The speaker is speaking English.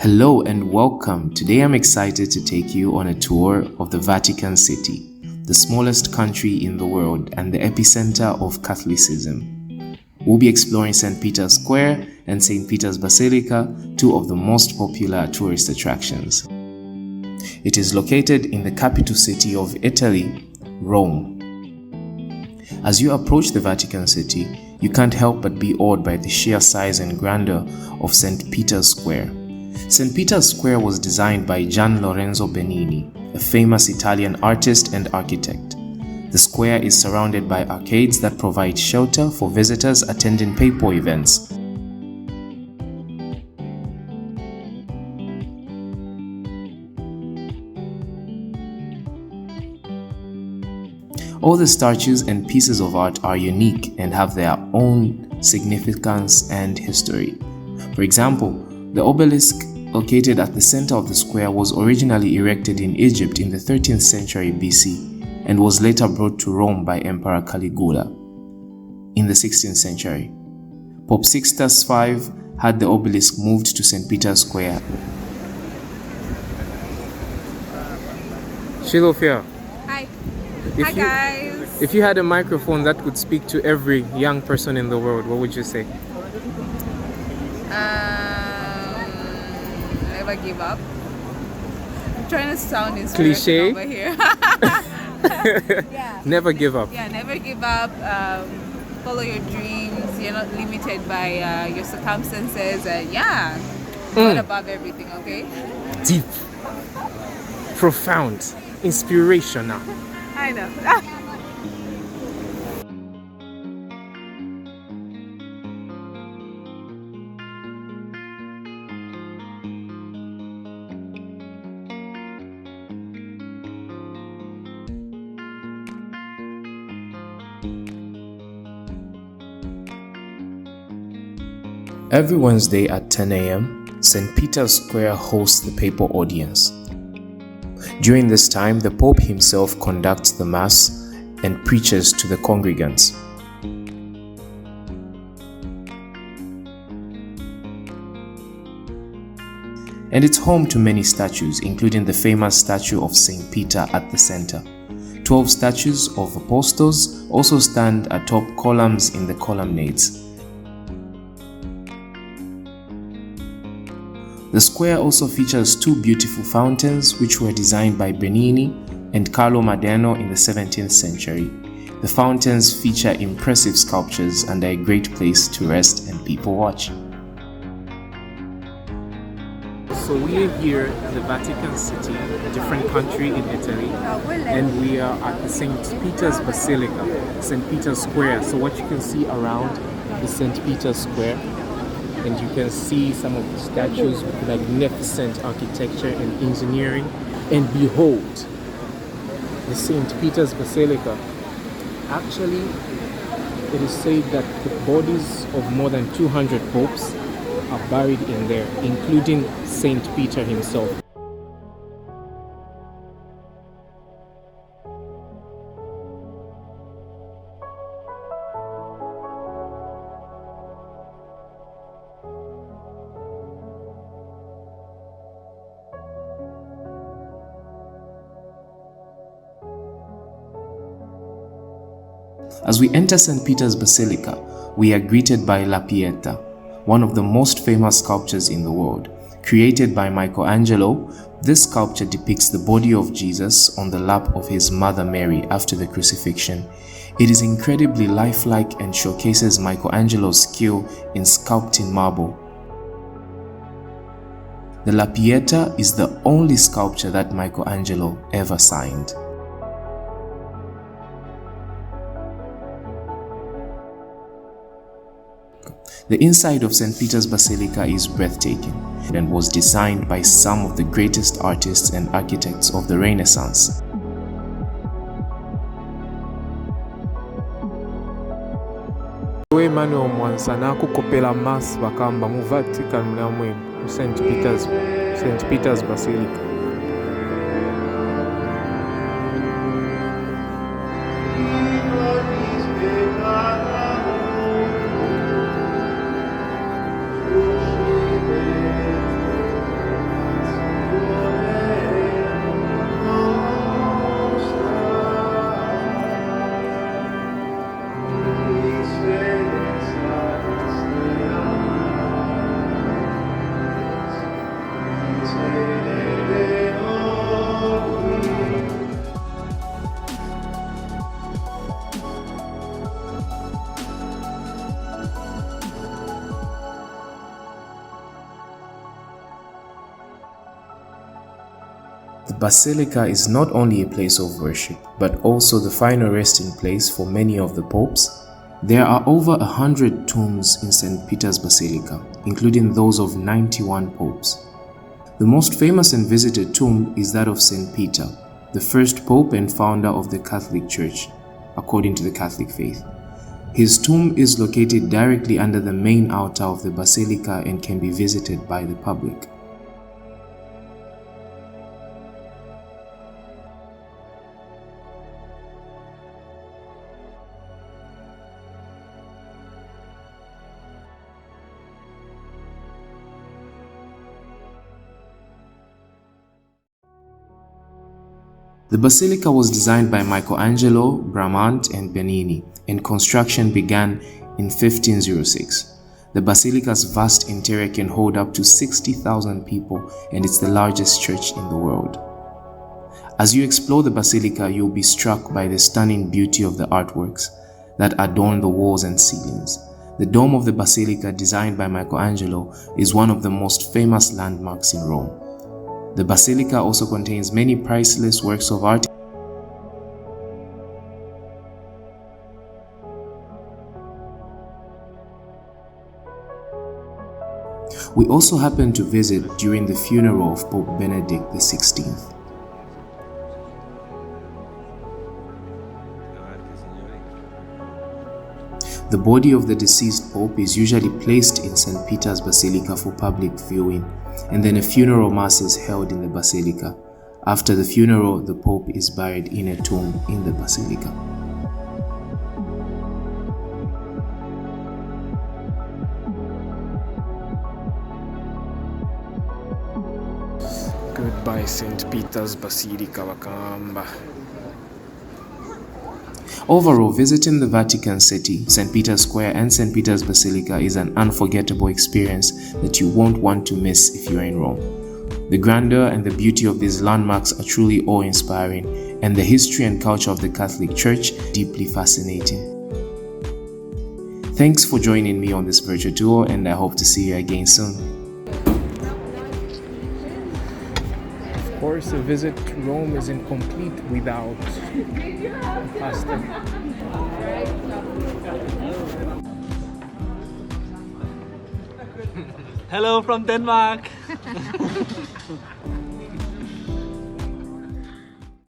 Hello and welcome. Today I'm excited to take you on a tour of the Vatican City, the smallest country in the world and the epicenter of Catholicism. We'll be exploring St. Peter's Square and St. Peter's Basilica, two of the most popular tourist attractions. It is located in the capital city of Italy, Rome. As you approach the Vatican City, you can't help but be awed by the sheer size and grandeur of St. Peter's Square. St. Peter's Square was designed by Gian Lorenzo Bernini, a famous Italian artist and architect. The square is surrounded by arcades that provide shelter for visitors attending papal events. All the statues and pieces of art are unique and have their own significance and history. For example, the obelisk located at the center of the square was originally erected in Egypt in the 13th century BC and was later brought to Rome by Emperor Caligula in the 16th century. Pope Sixtus V had the obelisk moved to St. Peter's Square. Shilofia. Hi. Hi guys. If you had a microphone that could speak to every young person in the world, what would you say? Never give up. I'm trying to sound Cliche over here. Yeah. Never give up. Yeah, never give up. Follow your dreams. You're not limited by your circumstances. God above everything. Okay. Deep, profound, inspirational. I know. Every Wednesday at 10 a.m., St. Peter's Square hosts the papal audience. During this time, the Pope himself conducts the Mass and preaches to the congregants. And it's home to many statues, including the famous statue of St. Peter at the center. 12 statues of apostles also stand atop columns in the colonnades. The square also features two beautiful fountains which were designed by Bernini and Carlo Maderno in the 17th century. The fountains feature impressive sculptures and are a great place to rest and people watch. So we are here in the Vatican City, a different country in Italy, and we are at the St. Peter's Basilica, St. Peter's Square. So what you can see around the St. Peter's Square, and you can see some of the statues with magnificent architecture and engineering. And behold, the St. Peter's Basilica. Actually, it is said that the bodies of more than 200 popes are buried in there, including St. Peter himself. As we enter St. Peter's Basilica, we are greeted by La Pieta, one of the most famous sculptures in the world. Created by Michelangelo, this sculpture depicts the body of Jesus on the lap of his mother Mary after the crucifixion. It is incredibly lifelike and showcases Michelangelo's skill in sculpting marble. The La Pieta is the only sculpture that Michelangelo ever signed. The inside of St. Peter's Basilica is breathtaking and was designed by some of the greatest artists and architects of the Renaissance. Emmanuel Mwansa nakukopela mass bakamba mu Vatican mnamwe St. Peter's Basilica. The basilica is not only a place of worship, but also the final resting place for many of the popes. There are over 100 tombs in St. Peter's Basilica, including those of 91 popes. The most famous and visited tomb is that of St. Peter, the first pope and founder of the Catholic Church, according to the Catholic faith. His tomb is located directly under the main altar of the basilica and can be visited by the public. The basilica was designed by Michelangelo, Bramante, and Bernini, and construction began in 1506. The basilica's vast interior can hold up to 60,000 people, and it's the largest church in the world. As you explore the basilica, you'll be struck by the stunning beauty of the artworks that adorn the walls and ceilings. The dome of the basilica, designed by Michelangelo, is one of the most famous landmarks in Rome. The basilica also contains many priceless works of art. We also happened to visit during the funeral of Pope Benedict XVI. The body of the deceased pope is usually placed in St. Peter's Basilica for public viewing, and then a funeral mass is held in the basilica. After the funeral, the pope is buried in a tomb in the basilica. Goodbye, St. Peter's Basilica, Wakamba. Overall, visiting the Vatican City, St. Peter's Square, and St. Peter's Basilica is an unforgettable experience that you won't want to miss if you're in Rome. The grandeur and the beauty of these landmarks are truly awe-inspiring, and the history and culture of the Catholic Church deeply fascinating. Thanks for joining me on this virtual tour, and I hope to see you again soon. Of course, a visit to Rome is incomplete without a pastor. Hello from Denmark.